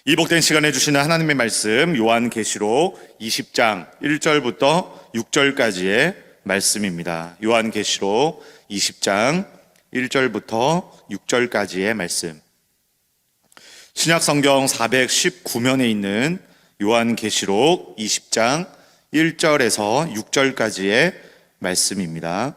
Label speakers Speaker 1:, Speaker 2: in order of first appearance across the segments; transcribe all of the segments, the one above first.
Speaker 1: 이 복된 시간에 주시는 하나님의 말씀 요한계시록 20장 1절부터 6절까지의 말씀입니다. 요한계시록 20장 1절부터 6절까지의 말씀. 신약성경 419면에 있는 요한계시록 20장 1절에서 6절까지의 말씀입니다.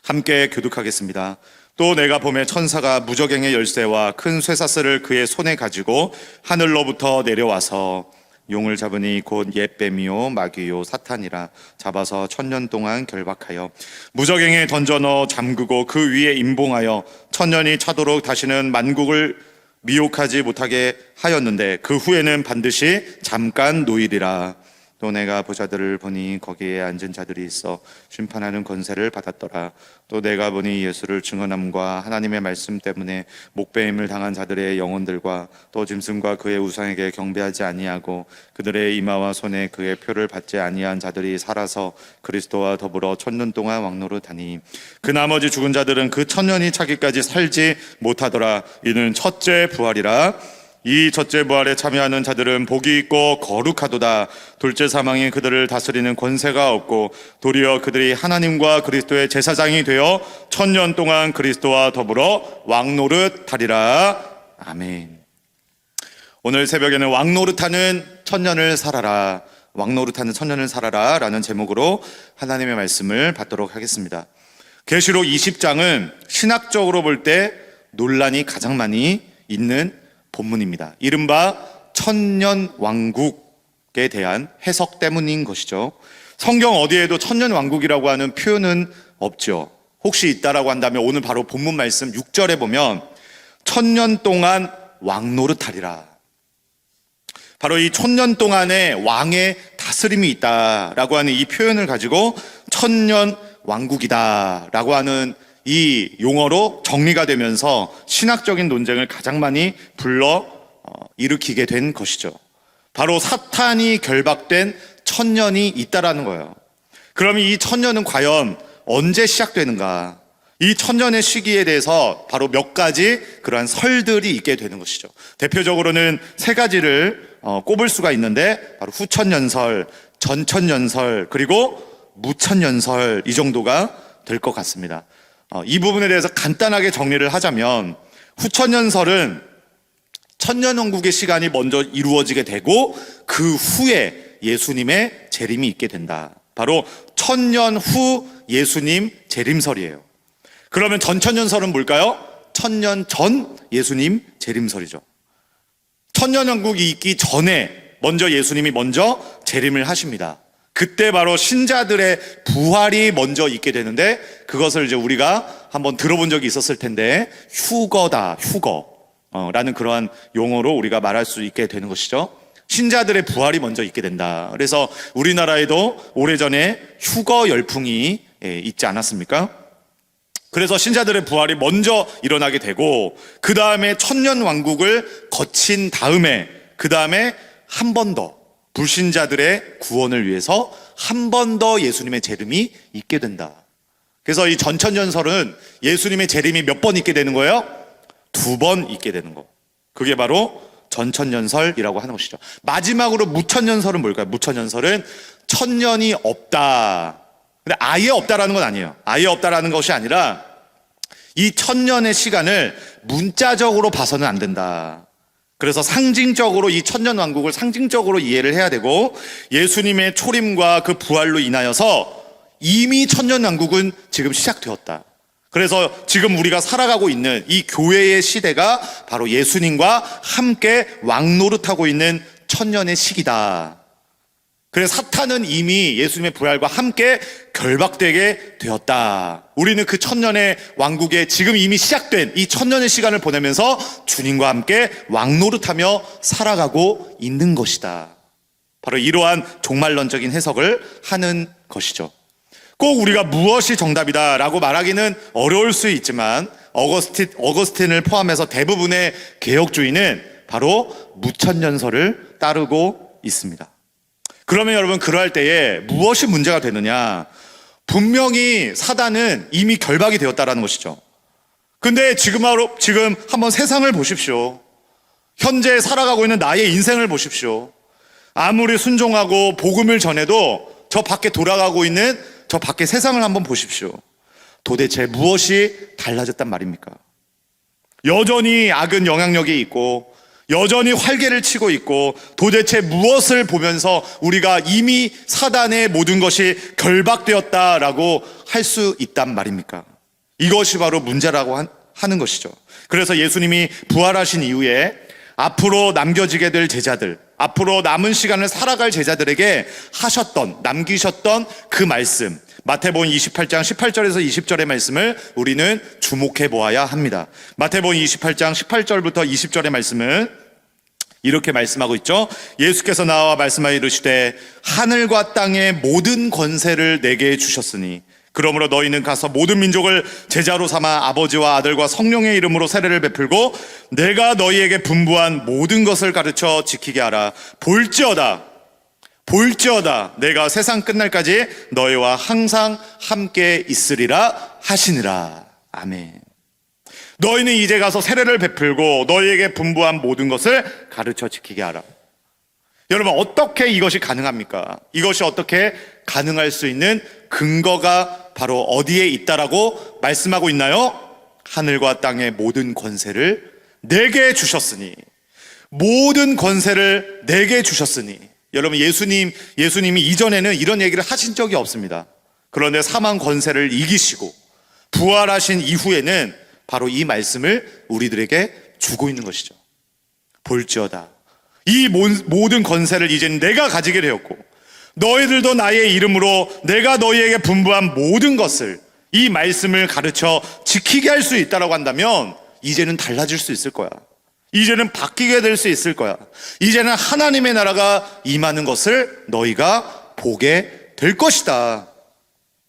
Speaker 1: 함께 교독하겠습니다. 또 내가 보매 천사가 무저갱의 열쇠와 큰 쇠사슬을 그의 손에 가지고 하늘로부터 내려와서 용을 잡으니 곧 옛뱀이요 마귀요 사탄이라 잡아서 1000년 동안 결박하여 무저갱에 던져 넣어 잠그고 그 위에 임봉하여 1000년이 차도록 다시는 만국을 미혹하지 못하게 하였는데 그 후에는 반드시 잠깐 노일이라. 또 내가 보자들을 보니 거기에 앉은 자들이 있어 심판하는 권세를 받았더라. 또 내가 보니 예수를 증언함과 하나님의 말씀 때문에 목배임을 당한 자들의 영혼들과 또 짐승과 그의 우상에게 경배하지 아니하고 그들의 이마와 손에 그의 표를 받지 아니한 자들이 살아서 그리스도와 더불어 1000년 동안 왕노릇하니 그 나머지 죽은 자들은 그 1000년이 차기까지 살지 못하더라. 이는 첫째 부활이라. 이 첫째 부활에 참여하는 자들은 복이 있고 거룩하도다. 둘째 사망이 그들을 다스리는 권세가 없고 도리어 그들이 하나님과 그리스도의 제사장이 되어 1000년 동안 그리스도와 더불어 왕노릇하리라. 아멘. 오늘 새벽에는 왕노릇하는 1000년을 살아라, 왕노릇하는 1000년을 살아라 라는 제목으로 하나님의 말씀을 받도록 하겠습니다. 계시록 20장은 신학적으로 볼 때 논란이 가장 많이 있는 본문입니다. 이른바 천년 왕국에 대한 해석 때문인 것이죠. 성경 어디에도 천년 왕국이라고 하는 표현은 없죠. 혹시 있다라고 한다면 오늘 바로 본문 말씀 6절에 보면 1000년 동안 왕노릇하리라. 바로 이 1000년 동안의 왕의 다스림이 있다라고 하는 이 표현을 가지고 천년 왕국이다라고 하는 이 용어로 정리가 되면서 신학적인 논쟁을 가장 많이 일으키게 된 것이죠. 바로 사탄이 결박된 1000년이 있다라는 거예요. 그럼 이 1000년은 과연 언제 시작되는가? 이 1000년의 시기에 대해서 바로 몇 가지 그러한 설들이 있게 되는 것이죠. 대표적으로는 세 가지를 꼽을 수가 있는데 바로 후천년설, 전천년설, 그리고 무천년설, 이 정도가 될 것 같습니다. 이 부분에 대해서 간단하게 정리를 하자면 후천년설은 천년왕국의 시간이 먼저 이루어지게 되고 그 후에 예수님의 재림이 있게 된다. 바로 1000년 후 예수님 재림설이에요. 그러면 전천년설은 뭘까요? 1000년 전 예수님 재림설이죠. 천년왕국이 있기 전에 먼저 예수님이 먼저 재림을 하십니다. 그때 바로 신자들의 부활이 먼저 있게 되는데 그것을 이제 우리가 한번 들어본 적이 있었을 텐데 휴거다, 휴거라는 그러한 용어로 우리가 말할 수 있게 되는 것이죠. 신자들의 부활이 먼저 있게 된다. 그래서 우리나라에도 오래전에 휴거 열풍이 있지 않았습니까? 그래서 신자들의 부활이 먼저 일어나게 되고 그 다음에 천년왕국을 거친 다음에 그 다음에 한 번 더 불신자들의 구원을 위해서 한 번 더 예수님의 재림이 있게 된다. 그래서 이 전천년설은 예수님의 재림이 몇 번 있게 되는 거예요? 2번 있게 되는 거. 그게 바로 전천년설이라고 하는 것이죠. 마지막으로 무천년설은 뭘까요? 무천년설은 1000년이 없다. 근데 아예 없다라는 건 아니에요. 아예 없다라는 것이 아니라 이 1000년의 시간을 문자적으로 봐서는 안 된다. 그래서 상징적으로 이 천년 왕국을 상징적으로 이해를 해야 되고 예수님의 초림과 그 부활로 인하여서 이미 천년 왕국은 지금 시작되었다. 그래서 지금 우리가 살아가고 있는 이 교회의 시대가 바로 예수님과 함께 왕노릇하고 있는 천년의 시기다. 그래서 사탄은 이미 예수님의 부활과 함께 결박되게 되었다. 우리는 그 천년의 왕국에 지금 이미 시작된 이 천년의 시간을 보내면서 주님과 함께 왕노릇하며 살아가고 있는 것이다. 바로 이러한 종말론적인 해석을 하는 것이죠. 꼭 우리가 무엇이 정답이다라고 말하기는 어려울 수 있지만 어거스틴을 포함해서 대부분의 개혁주의는 바로 무천년설을 따르고 있습니다. 그러면 여러분 그러할 때에 무엇이 문제가 되느냐? 분명히 사단은 이미 결박이 되었다라는 것이죠. 근데 지금 한번 세상을 보십시오. 현재 살아가고 있는 나의 인생을 보십시오. 아무리 순종하고 복음을 전해도 저 밖에 돌아가고 있는 저 밖의 세상을 한번 보십시오. 도대체 무엇이 달라졌단 말입니까? 여전히 악은 영향력이 있고 여전히 활개를 치고 있고 도대체 무엇을 보면서 우리가 이미 사단의 모든 것이 결박되었다라고 할 수 있단 말입니까? 이것이 바로 문제라고 하는 것이죠. 그래서 예수님이 부활하신 이후에 앞으로 남겨지게 될 제자들, 앞으로 남은 시간을 살아갈 제자들에게 남기셨던 그 말씀, 마태복음 28장 18절에서 20절의 말씀을 우리는 주목해 보아야 합니다. 마태복음 28장 18절부터 20절의 말씀은 이렇게 말씀하고 있죠. 예수께서 나와 말씀하여 이르시되 하늘과 땅의 모든 권세를 내게 주셨으니 그러므로 너희는 가서 모든 민족을 제자로 삼아 아버지와 아들과 성령의 이름으로 세례를 베풀고 내가 너희에게 분부한 모든 것을 가르쳐 지키게 하라. 볼지어다 내가 세상 끝날까지 너희와 항상 함께 있으리라 하시니라. 아멘. 너희는 이제 가서 세례를 베풀고 너희에게 분부한 모든 것을 가르쳐 지키게 하라. 여러분, 어떻게 이것이 가능합니까? 이것이 어떻게 가능할 수 있는 근거가 바로 어디에 있다라고 말씀하고 있나요? 하늘과 땅의 모든 권세를 내게 주셨으니, 모든 권세를 내게 주셨으니. 여러분, 예수님이 이전에는 이런 얘기를 하신 적이 없습니다. 그런데 사망 권세를 이기시고 부활하신 이후에는 바로 이 말씀을 우리들에게 주고 있는 것이죠. 볼지어다 이 모든 권세를 이제는 내가 가지게 되었고 너희들도 나의 이름으로 내가 너희에게 분부한 모든 것을, 이 말씀을 가르쳐 지키게 할 수 있다라고 한다면 이제는 달라질 수 있을 거야. 이제는 바뀌게 될 수 있을 거야. 이제는 하나님의 나라가 임하는 것을 너희가 보게 될 것이다.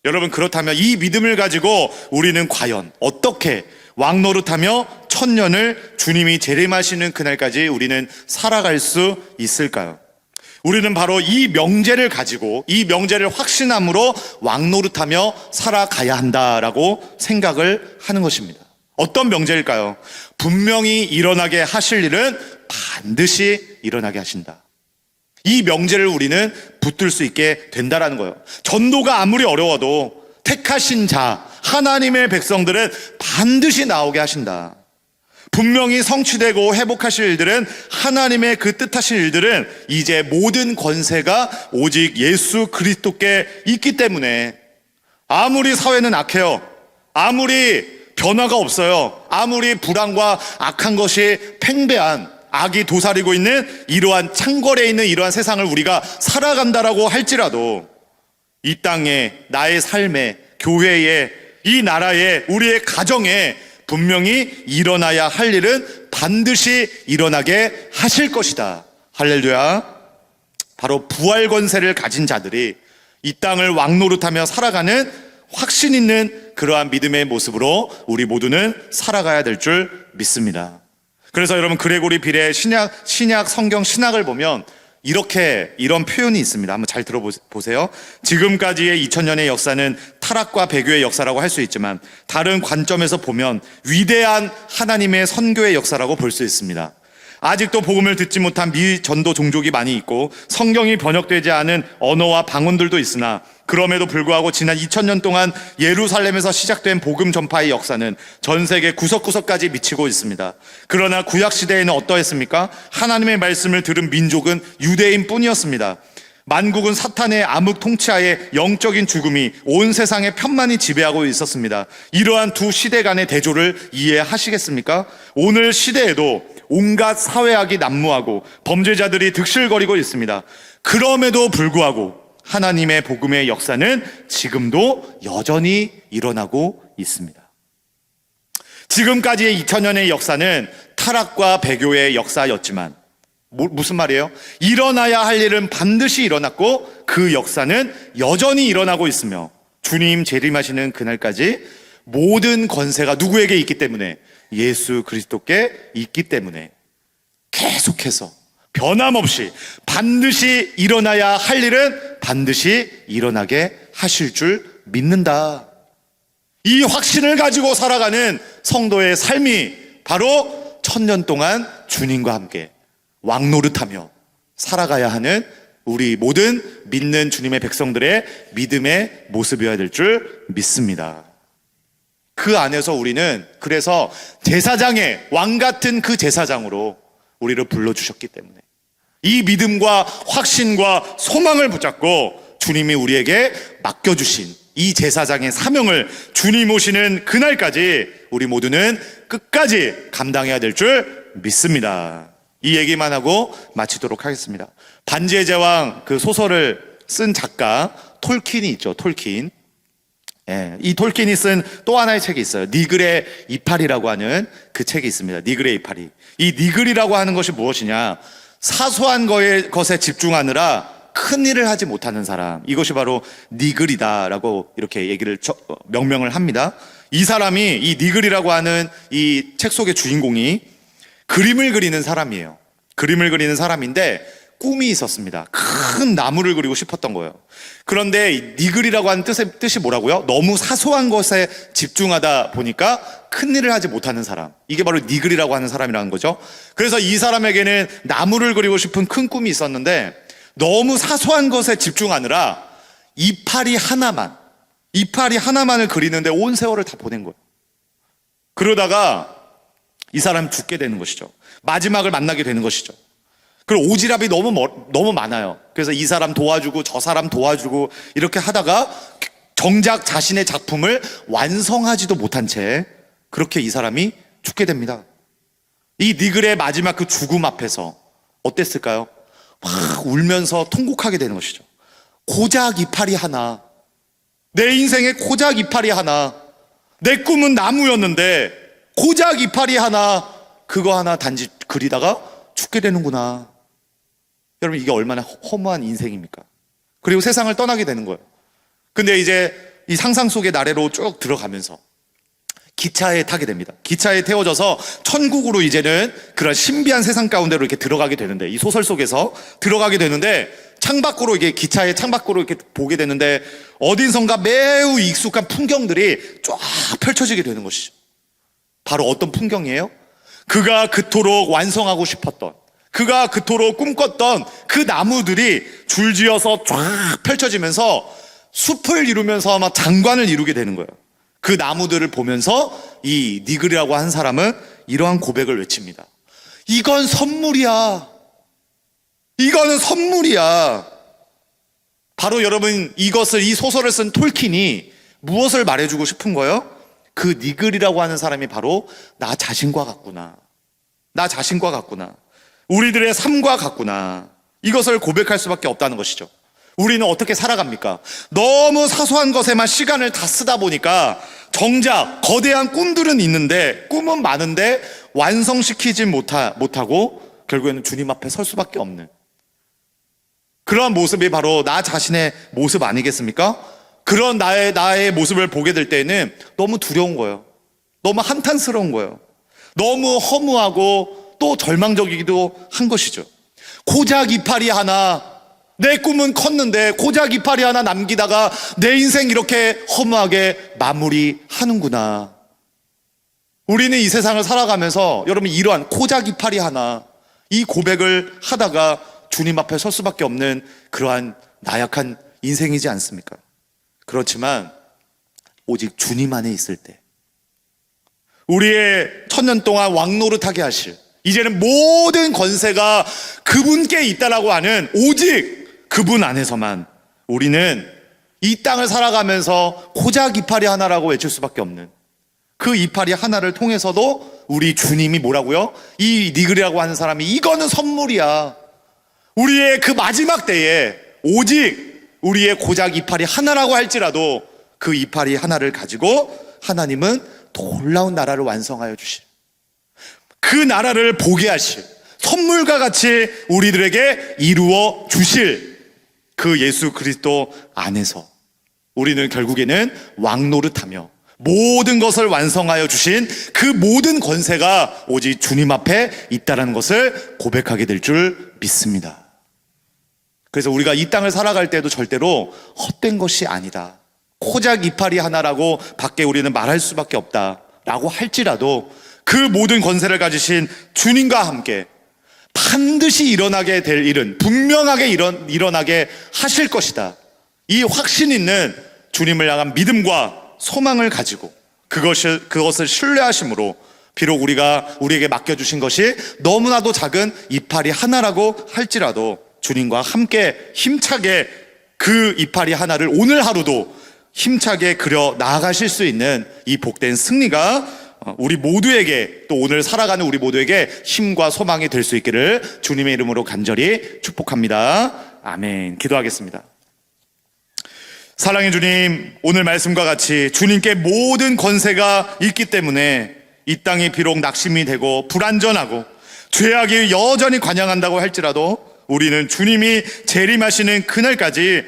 Speaker 1: 여러분, 그렇다면 이 믿음을 가지고 우리는 과연 어떻게 왕노릇하며 천년을 주님이 재림하시는 그날까지 우리는 살아갈 수 있을까요? 우리는 바로 이 명제를 가지고, 이 명제를 확신함으로 왕노릇하며 살아가야 한다라고 생각을 하는 것입니다. 어떤 명제일까요? 분명히 일어나게 하실 일은 반드시 일어나게 하신다. 이 명제를 우리는 붙들 수 있게 된다라는 거예요. 전도가 아무리 어려워도 택하신 자, 하나님의 백성들은 반드시 나오게 하신다. 분명히 성취되고 회복하실 일들은, 하나님의 그 뜻하신 일들은 이제 모든 권세가 오직 예수 그리스도께 있기 때문에, 아무리 사회는 악해요, 아무리 변화가 없어요, 아무리 불안과 악한 것이 팽배한, 악이 도사리고 있는 이러한 창궐에 있는 이러한 세상을 우리가 살아간다라고 할지라도 이 땅에, 나의 삶에, 교회에, 이 나라에, 우리의 가정에 분명히 일어나야 할 일은 반드시 일어나게 하실 것이다. 할렐루야. 바로 부활 권세를 가진 자들이 이 땅을 왕노릇하며 살아가는 확신 있는 그러한 믿음의 모습으로 우리 모두는 살아가야 될 줄 믿습니다. 그래서 여러분, 그레고리 빌의 신약 성경 신학을 보면 이런 표현이 있습니다. 한번 잘 들어보세요. 지금까지의 2000년의 역사는 타락과 배교의 역사라고 할 수 있지만 다른 관점에서 보면 위대한 하나님의 선교의 역사라고 볼 수 있습니다. 아직도 복음을 듣지 못한 미전도 종족이 많이 있고 성경이 번역되지 않은 언어와 방언들도 있으나 그럼에도 불구하고 지난 2000년 동안 예루살렘에서 시작된 복음 전파의 역사는 전 세계 구석구석까지 미치고 있습니다. 그러나 구약시대에는 어떠했습니까? 하나님의 말씀을 들은 민족은 유대인 뿐이었습니다. 만국은 사탄의 암흑 통치하에 영적인 죽음이 온 세상에 편만히 지배하고 있었습니다. 이러한 두 시대 간의 대조를 이해하시겠습니까? 오늘 시대에도 온갖 사회악이 난무하고 범죄자들이 득실거리고 있습니다. 그럼에도 불구하고 하나님의 복음의 역사는 지금도 여전히 일어나고 있습니다. 지금까지의 2000년의 역사는 타락과 배교의 역사였지만 무슨 말이에요? 일어나야 할 일은 반드시 일어났고 그 역사는 여전히 일어나고 있으며 주님 재림하시는 그날까지 모든 권세가 누구에게 있기 때문에? 예수 그리스도께 있기 때문에 계속해서 변함없이 반드시 일어나야 할 일은 반드시 일어나게 하실 줄 믿는다. 이 확신을 가지고 살아가는 성도의 삶이 바로 1000년 동안 주님과 함께 왕노릇하며 살아가야 하는 우리 모든 믿는 주님의 백성들의 믿음의 모습이어야 될 줄 믿습니다. 그 안에서 우리는 그래서 제사장의 왕 같은 그 제사장으로 우리를 불러주셨기 때문에 이 믿음과 확신과 소망을 붙잡고 주님이 우리에게 맡겨주신 이 제사장의 사명을 주님 오시는 그날까지 우리 모두는 끝까지 감당해야 될 줄 믿습니다. 이 얘기만 하고 마치도록 하겠습니다. 반지의 제왕 그 소설을 쓴 작가 톨킨이 있죠. 톨킨. 예, 이 톨킨이 쓴 또 하나의 책이 있어요. 니글의 이파리라고 하는 그 책이 있습니다. 니글의 이파리. 이 니글이라고 하는 것이 무엇이냐? 사소한 것에 집중하느라 큰 일을 하지 못하는 사람. 이것이 바로 니글이다라고 이렇게 얘기를 명명을 합니다. 이 사람이 이 니글이라고 하는 이 책 속의 주인공이 그림을 그리는 사람이에요. 그림을 그리는 사람인데 꿈이 있었습니다. 큰 나무를 그리고 싶었던 거예요. 그런데 이 니글이라고 하는 뜻이 뭐라고요? 너무 사소한 것에 집중하다 보니까 큰 일을 하지 못하는 사람. 이게 바로 니글이라고 하는 사람이라는 거죠. 그래서 이 사람에게는 나무를 그리고 싶은 큰 꿈이 있었는데 너무 사소한 것에 집중하느라 이파리 하나만을 그리는데 온 세월을 다 보낸 거예요. 그러다가 이 사람이 죽게 되는 것이죠. 마지막을 만나게 되는 것이죠. 그리고 오지랖이 너무 많아요. 그래서 이 사람 도와주고 저 사람 도와주고 이렇게 하다가 정작 자신의 작품을 완성하지도 못한 채 그렇게 이 사람이 죽게 됩니다. 이 니글의 마지막 그 죽음 앞에서 어땠을까요? 막 울면서 통곡하게 되는 것이죠. 고작 이파리 하나, 내 인생의 고작 이파리 하나, 내 꿈은 나무였는데 고작 이파리 하나, 그거 하나 단지 그리다가 죽게 되는구나. 여러분, 이게 얼마나 허무한 인생입니까? 그리고 세상을 떠나게 되는 거예요. 근데 이제 이 상상 속의 나래로 쭉 들어가면서 기차에 타게 됩니다. 기차에 태워져서 천국으로 이제는 그런 신비한 세상 가운데로 이렇게 들어가게 되는데, 이 소설 속에서 들어가게 되는데, 창밖으로 이게 기차의 창밖으로 이렇게 보게 되는데 어딘선가 매우 익숙한 풍경들이 쫙 펼쳐지게 되는 것이죠. 바로 어떤 풍경이에요? 그가 그토록 완성하고 싶었던, 그가 그토록 꿈꿨던 그 나무들이 줄지어서 쫙 펼쳐지면서 숲을 이루면서 아마 장관을 이루게 되는 거예요. 그 나무들을 보면서 이 니글이라고 한 사람은 이러한 고백을 외칩니다. 이건 선물이야. 이거는 선물이야. 바로 여러분, 이 소설을 쓴 톨킨이 무엇을 말해주고 싶은 거예요? 그 니글이라고 하는 사람이 바로 나 자신과 같구나. 나 자신과 같구나. 우리들의 삶과 같구나. 이것을 고백할 수밖에 없다는 것이죠. 우리는 어떻게 살아갑니까? 너무 사소한 것에만 시간을 다 쓰다 보니까 정작 거대한 꿈들은 있는데, 꿈은 많은데 완성시키지 못하고 결국에는 주님 앞에 설 수밖에 없는 그런 모습이 바로 나 자신의 모습 아니겠습니까? 그런 나의 모습을 보게 될 때는 너무 두려운 거예요. 너무 한탄스러운 거예요. 너무 허무하고 또 절망적이기도 한 것이죠. 고작 이파리 하나, 내 꿈은 컸는데 고작 이파리 하나 남기다가 내 인생 이렇게 허무하게 마무리하는구나. 우리는 이 세상을 살아가면서 여러분, 이러한 고작 이파리 하나, 이 고백을 하다가 주님 앞에 설 수밖에 없는 그러한 나약한 인생이지 않습니까? 그렇지만 오직 주님 안에 있을 때, 우리의 천년 동안 왕노릇하게 하실, 이제는 모든 권세가 그분께 있다라고 하는 오직 그분 안에서만 우리는 이 땅을 살아가면서 고작 이파리 하나라고 외칠 수밖에 없는, 그 이파리 하나를 통해서도 우리 주님이 뭐라고요? 이 니글이라고 하는 사람이 이거는 선물이야. 우리의 그 마지막 때에 오직 우리의 고작 이파리 하나라고 할지라도 그 이파리 하나를 가지고 하나님은 놀라운 나라를 완성하여 주실, 그 나라를 보게 하실, 선물과 같이 우리들에게 이루어 주실 그 예수 그리스도 안에서 우리는 결국에는 왕노릇하며 모든 것을 완성하여 주신 그 모든 권세가 오직 주님 앞에 있다는 것을 고백하게 될 줄 믿습니다. 그래서 우리가 이 땅을 살아갈 때도 절대로 헛된 것이 아니다, 고작 이파리 하나라고 밖에 우리는 말할 수밖에 없다라고 할지라도 그 모든 권세를 가지신 주님과 함께 반드시 일어나게 될 일은 분명하게 일어나게 하실 것이다. 이 확신 있는 주님을 향한 믿음과 소망을 가지고 그것을 신뢰하심으로 비록 우리에게 맡겨주신 것이 너무나도 작은 이파리 하나라고 할지라도 주님과 함께 힘차게 그 이파리 하나를 오늘 하루도 힘차게 그려 나아가실 수 있는 이 복된 승리가 우리 모두에게, 또 오늘 살아가는 우리 모두에게 힘과 소망이 될 수 있기를 주님의 이름으로 간절히 축복합니다. 아멘. 기도하겠습니다. 사랑의 주님, 오늘 말씀과 같이 주님께 모든 권세가 있기 때문에 이 땅이 비록 낙심이 되고 불안전하고 죄악이 여전히 관영한다고 할지라도 우리는 주님이 재림하시는 그날까지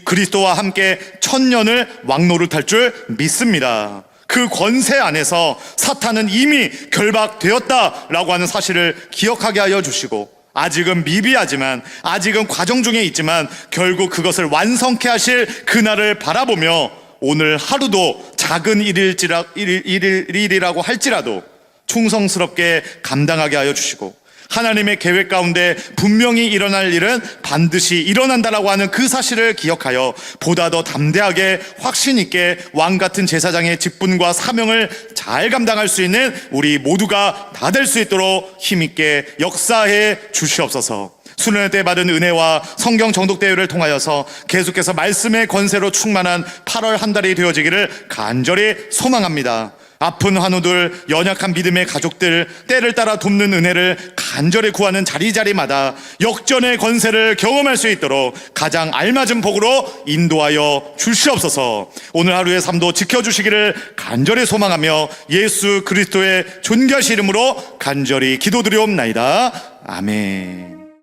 Speaker 1: 그리스도와 함께 천년을 왕노릇할 줄 믿습니다. 그 권세 안에서 사탄은 이미 결박되었다라고 하는 사실을 기억하게 하여 주시고, 아직은 미비하지만, 아직은 과정 중에 있지만 결국 그것을 완성케 하실 그날을 바라보며 오늘 하루도 작은 일이라고 할지라도 충성스럽게 감당하게 하여 주시고, 하나님의 계획 가운데 분명히 일어날 일은 반드시 일어난다라고 하는 그 사실을 기억하여 보다 더 담대하게 확신 있게 왕 같은 제사장의 직분과 사명을 잘 감당할 수 있는 우리 모두가 다 될 수 있도록 힘있게 역사해 주시옵소서. 수련회 때 받은 은혜와 성경 정독 대회를 통하여서 계속해서 말씀의 권세로 충만한 8월 한 달이 되어지기를 간절히 소망합니다. 아픈 환우들, 연약한 믿음의 가족들, 때를 따라 돕는 은혜를 간절히 구하는 자리자리마다 역전의 권세를 경험할 수 있도록 가장 알맞은 복으로 인도하여 주시옵소서. 오늘 하루의 삶도 지켜주시기를 간절히 소망하며 예수 그리스도의 존귀하신 이름으로 간절히 기도드리옵나이다. 아멘.